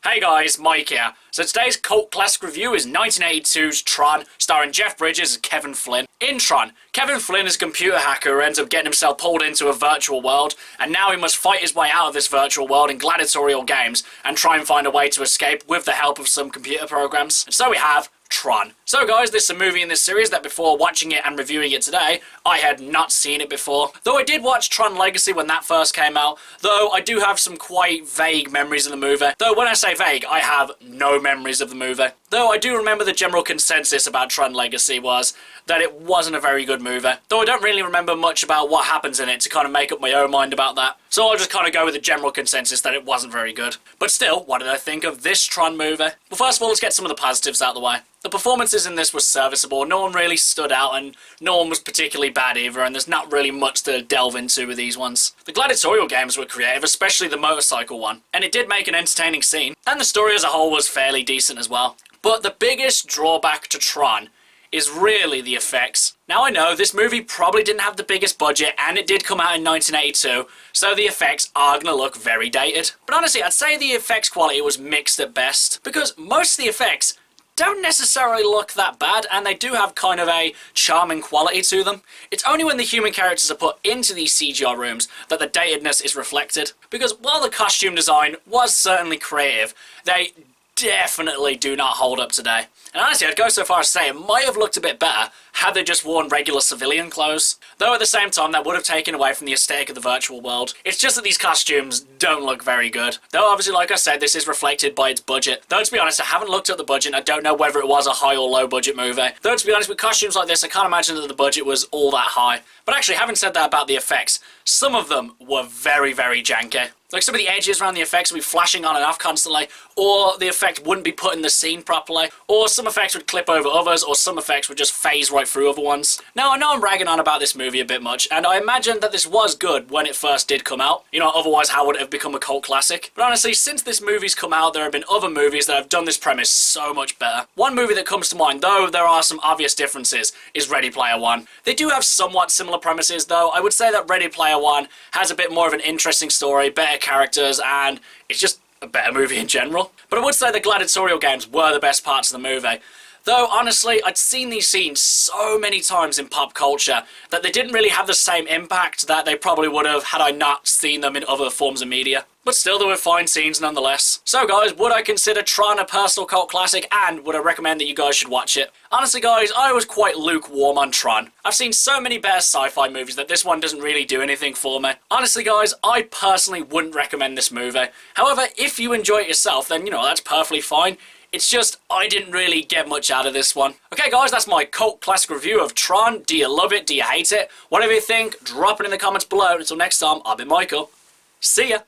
Hey guys, Mike here. So today's cult classic review is 1982's Tron, starring Jeff Bridges as Kevin Flynn. In Tron, Kevin Flynn is a computer hacker who ends up getting himself pulled into a virtual world, and now he must fight his way out of this virtual world in gladiatorial games and try and find a way to escape with the help of some computer programs. And so we have Tron. So guys, this is a movie in this series that before watching it and reviewing it today, I had not seen it before. Though I did watch Tron Legacy when that first came out, though I do have some quite vague memories of the movie. Though when I say vague, I have no memories of the movie. Though I do remember the general consensus about Tron Legacy was that it wasn't a very good movie. Though I don't really remember much about what happens in it to kind of make up my own mind about that. So I'll just kind of go with the general consensus that it wasn't very good. But still, what did I think of this Tron movie? Well, first of all, let's get some of the positives out of the way. The performances in this were serviceable, no one really stood out and no one was particularly bad either, and there's not really much to delve into with these ones. The gladiatorial games were creative, especially the motorcycle one, and it did make an entertaining scene, and the story as a whole was fairly decent as well. But the biggest drawback to Tron is really the effects. Now I know this movie probably didn't have the biggest budget and it did come out in 1982, so the effects are gonna look very dated. But honestly, I'd say the effects quality was mixed at best, because most of the effects don't necessarily look that bad, and they do have kind of a charming quality to them. It's only when the human characters are put into these CGI rooms that the datedness is reflected. Because while the costume design was certainly creative, they definitely do not hold up today. And honestly, I'd go so far as to say it might have looked a bit better had they just worn regular civilian clothes. Though at the same time, that would have taken away from the aesthetic of the virtual world. It's just that these costumes don't look very good. Though obviously, like I said, this is reflected by its budget. Though to be honest, I haven't looked at the budget and I don't know whether it was a high or low budget movie. Though to be honest, with costumes like this, I can't imagine that the budget was all that high. But actually, having said that about the effects, some of them were very, very janky. Like some of the edges around the effects would be flashing on and off constantly, or the effect wouldn't be put in the scene properly, or some effects would clip over others, or some effects would just phase right through other ones. Now, I know I'm ragging on about this movie a bit much, and I imagine that this was good when it first did come out. You know, otherwise how would it have become a cult classic? But honestly, since this movie's come out, there have been other movies that have done this premise so much better. One movie that comes to mind, though there are some obvious differences, is Ready Player One. They do have somewhat similar premises, though. I would say that Ready Player One has a bit more of an interesting story, better characters, and it's just a better movie in general. But I would say the gladiatorial games were the best parts of the movie. Though, honestly, I'd seen these scenes so many times in pop culture that they didn't really have the same impact that they probably would have had I not seen them in other forms of media. But still, they were fine scenes nonetheless. So guys, would I consider Tron a personal cult classic, and would I recommend that you guys should watch it? Honestly guys, I was quite lukewarm on Tron. I've seen so many better sci-fi movies that this one doesn't really do anything for me. Honestly guys, I personally wouldn't recommend this movie. However, if you enjoy it yourself, then you know, that's perfectly fine. It's just, I didn't really get much out of this one. Okay guys, that's my cult classic review of Tron. Do you love it? Do you hate it? Whatever you think, drop it in the comments below. Until next time, I've been Michael. See ya!